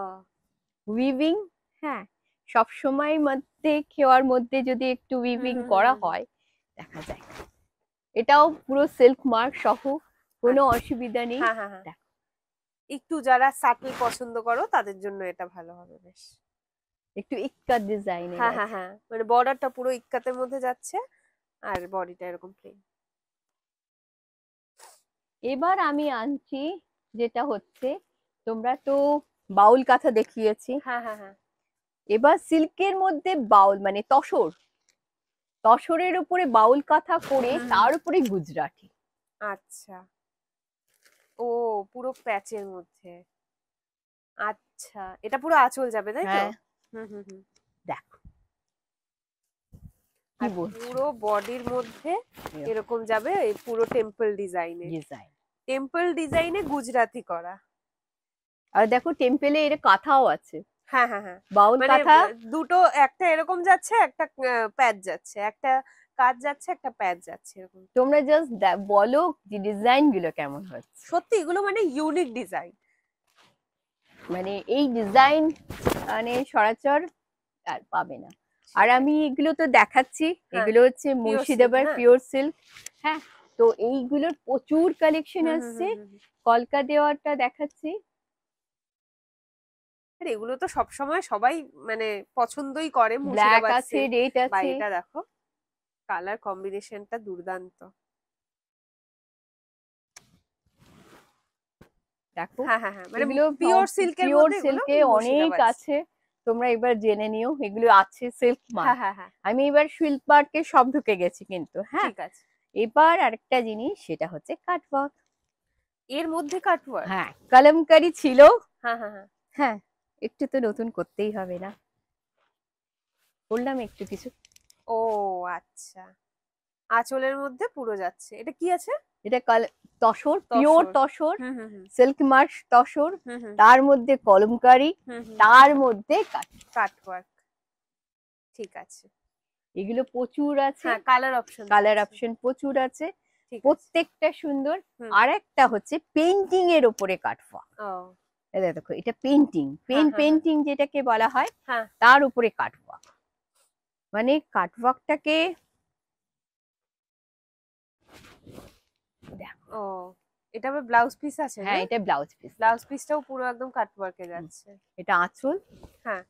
উইভিং। হ্যাঁ, সব সময় মধ্যে খেওয়ার মধ্যে যদি একটু হুম, উইভিং হুম, হুম, করা হুম, হুম। হয়, দেখা যায়। এটাও পুরো সিল্ক মার্ক সহ, কোনো আচ্ছা। অসুবিধা নেই। হ্যাঁ, হ্যাঁ, হ্যাঁ। দেখো, একটু যারা সাটল পছন্দ করো তাদের জন্য এটা ভালো হবে বেশ। একটু ইক্কাত ডিজাইনের হ্যাঁ, হ্যাঁ, আছে। হ্যাঁ, মানে বর্ডারটা পুরো ইক্কাতের মধ্যে যাচ্ছে, আর বডিটা এরকম প্লেন। এবার আমি আনছি, যেটা হচ্ছে, তোমরা তো বাউল কাঁথা দেখিয়েছি, হ্যাঁ, হ্যাঁ, হ্যাঁ। এবার সিল্কের মধ্যে বাউল মানে তসর, তসরের উপরে বাউল কাঁথা করে হুম, হুম, তার হুম। উপরে গুজরাটি। আচ্ছা। ও, পুরো প্যাচের মধ্যে। আচ্ছা, এটা পুরো আঁচল যাবে তাই তো? হ্যাঁ, হুম, হুম, হুম। দেখো কি আর বলছো, পুরো বডির মধ্যে এরকম যাবে, এই পুরো টেম্পল ডিজাইনে, ডিজাইন। টেম্পল ডিজাইনে গুজরাতি করা। আর দেখো টেম্পেলে এর কাঁথাও আছে, হ্যাঁ, হ্যাঁ, হ্যাঁ। বাউল মানে কাঁথা। দুটো, একটা এরকম যাচ্ছে, একটা প্যাচ যাচ্ছে, একটা কাজ যাচ্ছে, একটা প্যাচ যাচ্ছে, এরকম। তোমরা জাস্ট বলো যে ডিজাইন গুলো কেমন হচ্ছে। সত্যি এগুলো মানে ইউনিক ডিজাইন। মানে এই ডিজাইন মানে সচরাচর আর পাবে না। আর আমি এগুলো তো দেখাচ্ছি, হ্যাঁ, এগুলো হচ্ছে পিওর সিল্ক। মুর্শিদাবাদ হ্যাঁ। Pure silk. হ্যাঁ, তো এইগুলোর প্রচুর কালেকশন হুম, হুম, আসছে, হুম, হুম, হুম। কলকা দেওয়ারটা দেখাচ্ছি। আর এগুলো তো সবসময় সবাই মানে পছন্দই করে, ব্ল্যাক মুর্শিদাবাদ আছে, সিল্ক। রেড বা আছে, এটা দেখো, কালার কম্বিনেশনটা দুর্দান্ত। দেখো হ্যাঁ, হ্যাঁ, হ্যাঁ, মানে এগুলো পিওর সিল্কের পিওর মধ্যে এগুলো সিল্কে অনেক মুর্শিদাবাদ। আছে, তোমরা এবার জেনে নিও এগুলো আছে সিল্ক মার্ক। হ্যাঁ, হ্যাঁ, হ্যাঁ। আমি এবার সিল্ক মার্কে সব ঢুকে গেছি কিন্তু, হ্যাঁ। ঠিক আছে। এবার আরেকটা জিনিস, সেটা হচ্ছে কাটওয়ার্ক। এর মধ্যে কাটওয়ার্ক? হ্যাঁ, কলমকারি ছিল, হ্যাঁ হ্যাঁ হ্যাঁ। হ্যাঁ একটু তো নতুন করতেই হবে না, বললাম একটু কিছু। ও আচ্ছা, আঁচলের মধ্যে পুরো যাচ্ছে। এটা কি আছে? এটা তসর, পিওর তসর, হুম হুম হুম সিল্ক মার্ক তসর, হুম হুম তার মধ্যে কলমকারি, হুম। তার মধ্যে কাটওয়ার্ক, ঠিক আছে। এগুলো প্রচুর আছে, হ্যাঁ, কালার অপশন, কালার অপশন প্রচুর আছে, ঠিক আছে। প্রত্যেকটা সুন্দর। হুম। আর একটা হচ্ছে পেইন্টিং এর উপরে কাটওয়ার্ক। ও এটা দেখো, এটা পেইন্টিং, হ্যাঁ, হ্যাঁ, পেইন্টিং যেটাকে বলা হয়, হ্যাঁ। তার উপরে কাটওয়ার্ক। মানে কাটওয়ার্কটাকে দেখো। ও, এটা আবার ব্লাউজ পিস আছে? হ্যাঁ, না, এটা ব্লাউজ পিস, ব্লাউজ পিসটাও পুরো একদম কাটওয়ার্কে যাচ্ছে। এটা আঁচল। হ্যাঁ,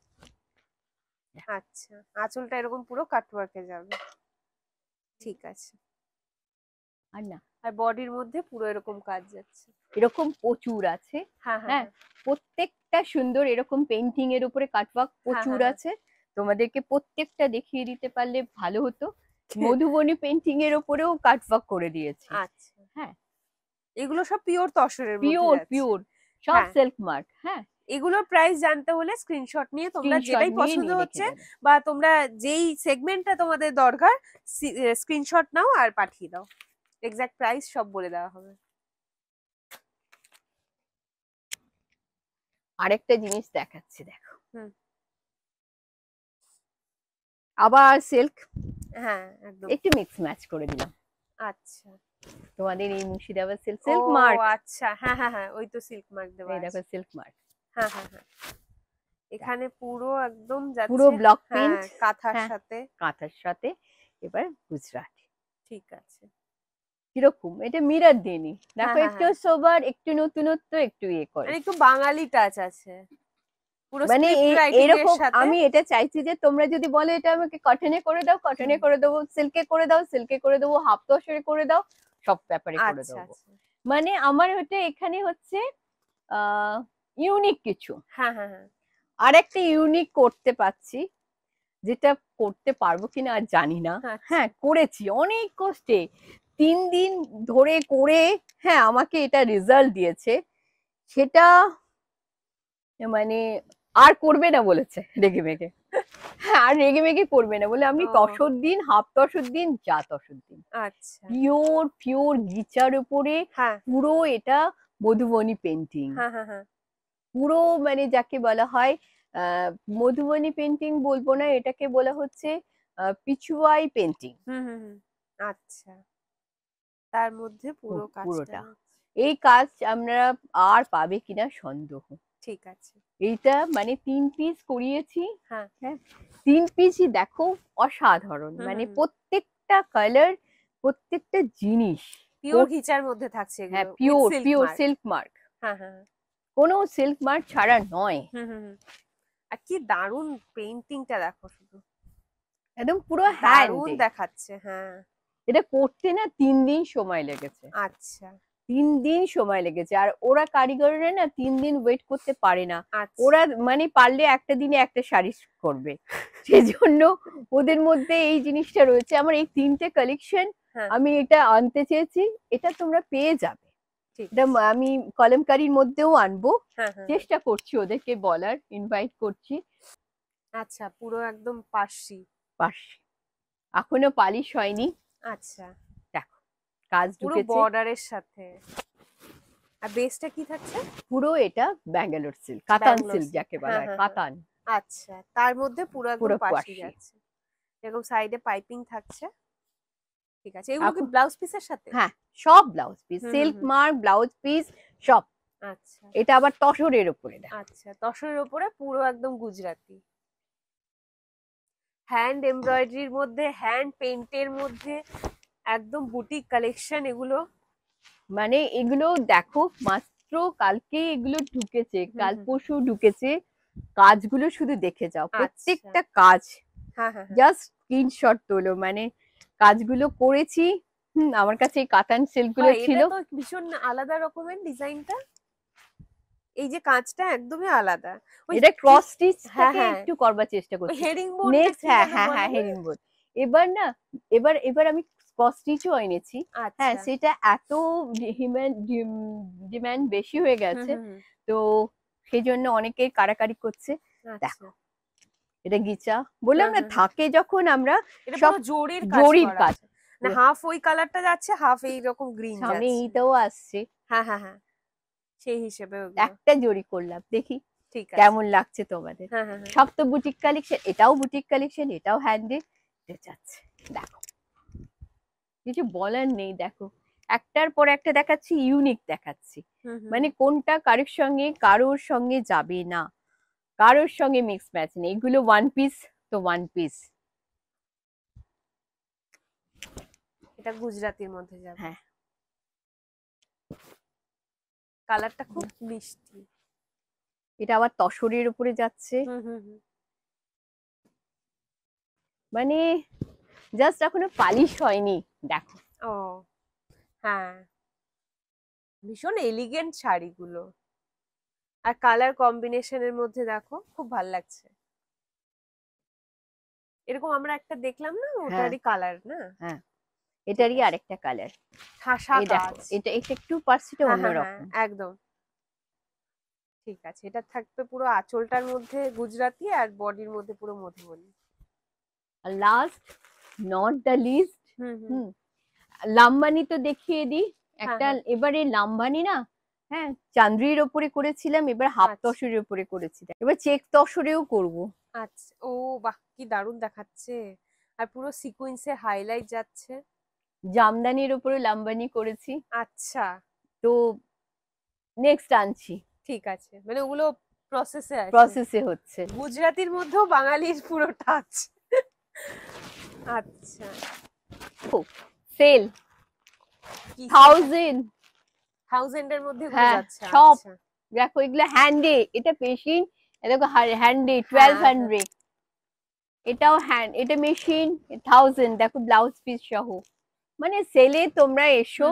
আচ্ছা, আঁচলটা এরকম পুরো কাটওয়ার্কে যাবে, ঠিক আছে। আর না, আর বডির মধ্যে পুরো এরকম কাজ যাচ্ছে। এরকম প্রচুর আছে। হ্যাঁ হ্যাঁ হ্যাঁ, প্রত্যেকটা সুন্দর, এরকম পেইন্টিং এর উপরে কাটওয়ার্ক প্রচুর হ্যাঁ। আছে। তোমাদেরকে প্রত্যেকটা দেখিয়ে দিতে পারলে ভালো হতো। মধুবনী পেইন্টিং এর উপরেও কাটওয়ার্ক করে দিয়েছে। আচ্ছা, হ্যাঁ, এগুলো সব পিওর তসরের মধ্যে পিওর যাচ্ছে। পিওর, সব হ্যাঁ। Silk mark. হ্যাঁ, এগুলোর প্রাইস জানতে হলে স্ক্রিনশট নিয়ে তোমরা স্ক্রিনশট যেটাই নিয়ে পছন্দ রেখে হচ্ছে দেবে। বা তোমরা যেই সেগমেন্টটা তোমাদের দরকার স্ক্রিনশট নাও আর পাঠিয়ে দাও, এক্সাক্ট প্রাইস সব বলে দেওয়া হবে। আরেকটা জিনিস দেখাচ্ছি, দেখো। হুম। আবার সিল্ক, হ্যাঁ একদম। একটু মিক্স ম্যাচ করে দিলাম। আচ্ছা, তোমাদের এই মুর্শিদাবাদ সিল্ক, ও সিল্ক মার্ক। আচ্ছা, হ্যাঁ হ্যাঁ হ্যাঁ, ওই তো সিল্ক মার্ক দেওয়া এই দেখো, আছে। Silk mark. হ্যাঁ হ্যাঁ হ্যাঁ, এখানে পুরো একদম যাচ্ছে পুরো ব্লক হ্যাঁ প্রিন্ট, কাঁথার হ্যাঁ, সাথে। কাঁথার সাথে। এবার গুজরাট, ঠিক আছে। কিরকম, এটা মিরর দিইনি, দেখো, হ্যাঁ, একটু হ্যাঁ। সোবার, একটু নতুনত্ব, একটু ইয়ে করে। মানে একটু বাঙালি টাচ আছে পুরো মানে স্ক্রিপ্ট রাইটিং এর এরকম সাথে। আমি এটা চাইছি যে তোমরা যদি বলো এটা আমাকে কটনে করে দাও, কটনে করে দেবো, সিল্কে করে দাও, সিল্কে করে দেবো, হাফ তসরে করে দাও, সব ব্যাপারে করে আচ্ছা দেবো। আচ্ছা, মানে আমার ওটা এখানে হচ্ছে ইউনিক কিছু। হ্যাঁ হ্যাঁ হ্যাঁ। আর একটা ইউনিক করতে পারছি, যেটা করতে পারবো কিনা আর জানি না। আচ্ছা। হ্যাঁ, করেছি অনেক কষ্টে, 3 দিন ধরে করে, হ্যাঁ আমাকে এটা রেজাল্ট দিয়েছে। সেটা মানে আর করবে না বলেছে রেগে মেগে। হ্যাঁ, আর রেগে মেগে করবে না বলে, আমি ও। তসর দিন, হাফ তসর দিন, যা তসর দিন, আচ্ছা, পিওর পিওর গিচার উপরে হ্যাঁ পুরো এটা মধুবনী পেন্টিং। হ্যাঁ হ্যাঁ হ্যাঁ। পুরো মানে যাকে বলা হয় আহ মধুবনী পেন্টিং বলবো না, এটাকে বলা হচ্ছে পিচুয়াই পেন্টিং। হুম হুম হুম। আচ্ছা, তার মধ্যে পুরো কাজটা পুরোটা, হচ্ছে। এই কাজ আমরা আর পাবে কিনা সন্দেহ। ঠিক আছে। এইটা মানে 3 পিস করিয়েছি। হ্যাঁ। হ্যাঁ, 3 পিসই দেখো অসাধারণ, হুম মানে হুম হুম। প্রত্যেকটা কালার, প্রত্যেকটা জিনিস পিওর ঘিচার মধ্যে থাকছে হ্যাঁ, এগুলো, pure silk pure mark. Silk mark, হ্যাঁ হ্যাঁ হ্যাঁ। কোনো সিল্ক মার্ক ছাড়া নয়। হুম হুম হুম। আর কি দারুন পেইন্টিংটা দেখো শুধু, একদম পুরো দারুন হ্যান্ড। দেখাচ্ছে। হ্যাঁ। এটা করতে না 3 দিন সময় লেগেছে, আচ্ছা 3 দিন সময় লেগেছে। আর ওরা কারিগররা না 3 দিন ওয়েট করতে পারে না। আচ্ছা। ওরা মানে পারলে একটা দিনে একটা শাড়ি করবে, সেজন্য ওদের মধ্যে এই জিনিসটা রয়েছে। আমার এই 3টে কালেকশন হ্যাঁ, আমি এটা আনতে চেয়েছি, এটা তোমরা পেয়ে যাবে। ঠিক এটা আছে। আমি কলমকারির মধ্যেও আনবো, হ্যাঁ হ্যাঁ হ্যাঁ। চেষ্টা করছি ওদেরকে বলার, ইনভাইট করছি। আচ্ছা, পুরো একদম পার্সি। পাশে এখনো পালিশ হয়নি, আচ্ছা, দেখো কাজ পুরো ঢুকেছে। বর্ডারের সাথে। আর বেসটা কি থাকছে? পুরো এটা ব্যাঙ্গালোর সিল্ক, কাতান ব্যাঙ্গালোর সিল্ক সিল্ক। যাকে বলা হ্যাঁ হয়, হ্যাঁ হ্যাঁ। কাতান। আচ্ছা, তার মধ্যে পুরো একদম পুরো পার্সি পার্সি। যাচ্ছে, এরকম সাইডে পাইপিং থাকছে। ঠিক আছে, এগুলো কি এখন ব্লাউজ পিসের সাথে? হ্যাঁ, সব ব্লাউজ পিস, হুম হুম সিল্ক হুম। মার্ক ব্লাউজ পিস সব। আচ্ছা এটা আবার তসরের উপরে দেখ। আচ্ছা, তসরের ওপরে পুরো একদম গুজরাটি, হ্যান্ড এমব্রয়ডারির মধ্যে, হ্যান্ড পেইন্টের মধ্যে, একদম বুটিক কালেকশন এগুলো। মানে এগুলো দেখো, মাত্র কালকে এগুলো ঢুকেছে, কাল হুম। পরশু ঢুকেছে। কাজগুলো শুধু দেখে যাও, আচ্ছা। প্রত্যেকটা কাজ হ্যাঁ হ্যাঁ হ্যাঁ। জাস্ট স্ক্রিনশট তোলো। মানে কাজগুলো করেছি। আমার কাছে এই কাতান সিল্ক গুলো বাহ, ছিল। এটা তো ভীষণ আলাদা রকমের ডিজাইনটা, এই যে কাজটা একদমই আলাদা। ওই এটা ক্রস স্টিচ হ্যাঁ থেকে হ্যাঁ, একটু করবার চেষ্টা ওই করছি। হেরিং বোন নেক্সট, কি হ্যাঁ যেন হ্যাঁ বলে হ্যাঁ, না? Hearing board. এবার না, এবার আমি স্টিচও এনেছি। হ্যাঁ, আচ্ছা সেটা এত ডিমান্ড বেশি হয়ে গেছে, তো সেই জন্য অনেকে কাড়াকাড়ি করছে। দেখো, আচ্ছা এটা গিচা বললাম হ্যাঁ, না, হ্যাঁ, হ্যাঁ। থাকে যখন আমরা এটা সব পুরো জরির কাজ জরির করা কাজ। আছে, না হাফ ওই কালারটা যাচ্ছে, হাফ এইরকম গ্রিন সামনে যাচ্ছে। এইটাও আসছে, হ্যাঁ হ্যাঁ হ্যাঁ, সেই হিসেবে ওগুলো একটা জরি করলাম, দেখি ঠিক আছে। কেমন লাগছে তোমাদের। হ্যাঁ হ্যাঁ হ্যাঁ, সব তো বুটিক কালেকশন, এটাও বুটিক কালেকশন, এটাও হ্যান্ডেড যাচ্ছে। দেখো, কিছু বলার নেই, দেখো একটার পর একটা দেখাচ্ছি, ইউনিক দেখাচ্ছি, মানে কোনটা কারোর সঙ্গে যাবে না, কারোর সঙ্গে মিক্স ম্যাচ নেই, এগুলো ওয়ান পিস তো ওয়ান পিস। এটা গুজরাতির মধ্যে যাবে। হ্যাঁ, কালারটা খুব মিষ্টি। এটা আবার তসরের উপরে যাচ্ছে, মানে জাস্ট এখনো পালিশ হয়নি, দেখো। ও হ্যাঁ, ভীষণ এলিগেন্ট শাড়িগুলো, আর কালার কম্বিনেশনের মধ্যে দেখো খুব ভাল লাগছে। এরকম আমরা একটা দেখলাম না, হ্যাঁ ওটারই কালার না? হ্যাঁ, এটারই আরেকটা কালার, ঠাসা এই দেখো, কাজ। এটা এটা একটু পার্সিটা হ্যাঁ হ্যাঁ হ্যাঁ, অন্যরকম। একদম ঠিক আছে। এটা থাকবে পুরো আঁচলটার মধ্যে গুজরাটি, আর বডির মধ্যে পুরো মধুবনী। আর লাস্ট নট দ্য লিস্ট, হুম হুম, লাম্বানি তো দেখিয়ে দিই হ্যাঁ একটা। হ্যাঁ, এবারে লাম্বানি না, হ্যাঁ, চান্দ্রির ওপরে করেছিলাম, এবার হাফ আচ্ছা তসরের ওপরে করেছিলাম, এবার চেক তসরেও করব। আচ্ছা, ও বাহ কি দারুণ দেখাচ্ছে, আর পুরো সিকোয়েন্সে হাইলাইট যাচ্ছে। জামদানির ওপরে লাম্বানি করেছি, আচ্ছা তো নেক্সট আনছি, ঠিক আছে, মানে ওগুলো প্রসেসে আছে। প্রসেসে হচ্ছে। গুজরাটির মধ্যেও বাঙালির পুরো টাচ। আচ্ছা, সেল কি 1000, এর মধ্যে এগুলো হ্যাঁ যাচ্ছে? সব। আচ্ছা দেখো এগুলো হ্যান্ডে, এটা মেশিন, দেখো হ্যান্ডে হ্যাঁ হ্যাঁ, 1200, এটাও হ্যান্ড, এটা মেশিন 1000, দেখো ব্লাউজ পিস সহ, মানে সেলে তোমরা এসো,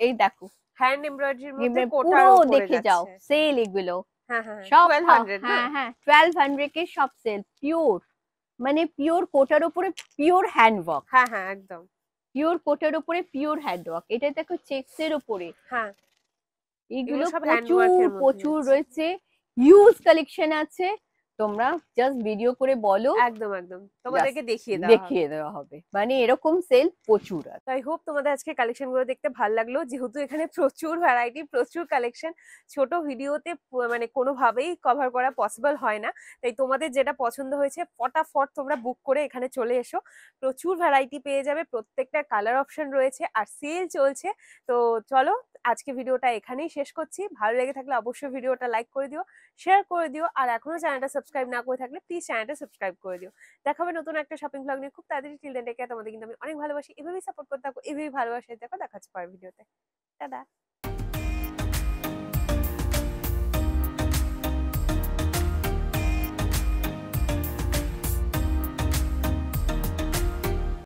এই দেখো হ্যান্ড এমব্রয়ডারির মধ্যে পুরো কোটার উপরে দেখে যাও, যাচ্ছে। সেল এগুলো হ্যাঁ হ্যাঁ, সব। 1200 না? হ্যাঁ হ্যাঁ, 1200 কে সব সেল, পিওর, মানে পিওর কোটার উপরে পিওর হ্যান্ডওয়ার্ক, হ্যাঁ হ্যাঁ একদম, পিওর কোটার উপরে পিওর হ্যান্ডওয়ার্ক, এটা দেখো চেকস এর উপরে, হ্যাঁ এগুলো সব হ্যান্ড প্রচুর ওয়ার্কের মধ্যে প্রচুর যাচ্ছে। রয়েছে, হিউজ কালেকশন আছে, তোমরা জাস্ট ভিডিও করে বলো, একদম একদম, তোমাদেরকে দেখিয়ে দেওয়া হবে। দেখিয়ে দেওয়া হবে, মানে এরকম সেল প্রচুর আছে। আই হোপ তোমাদের আজকে কালেকশন গুলো দেখতে ভালো লাগলো, যেহেতু এখানে প্রচুর ভ্যারাইটি, প্রচুর কালেকশন, ছোট ভিডিওতে মানে কোনোভাবেই কভার করা পসিবল হয় না। তাই তোমাদের যেটা পছন্দ হয়েছে ফটাফট তোমরা বুক করে এখানে চলে এসো, প্রচুর ভ্যারাইটি পেয়ে যাবে, প্রত্যেকটা কালার অপশন রয়েছে, আর সেল চলছে। তো চলো আজকে ভিডিওটা এখানেই শেষ করছি। ভালো লেগে থাকলে অবশ্যই ভিডিওটা লাইক করে দিও, শেয়ার করে দিও, আর এখনো চ্যানেলটা সাবস্ক্রাইব না করে থাকলে প্লিজ চ্যানেলটা সাবস্ক্রাইব করে দিও। দেখা হবে নতুন একটা শপিং ব্লগ নিয়ে খুব তাড়াতাড়ি। টিল দেন টেক কেয়ার, তোমাদের কিন্তু আমি অনেক ভালোবাসি, এভাবেই সাপোর্ট করতে থাকো, এভাবেই ভালোবাসা দেখো। দেখা হচ্ছে পরের ভিডিওতে, টাটা।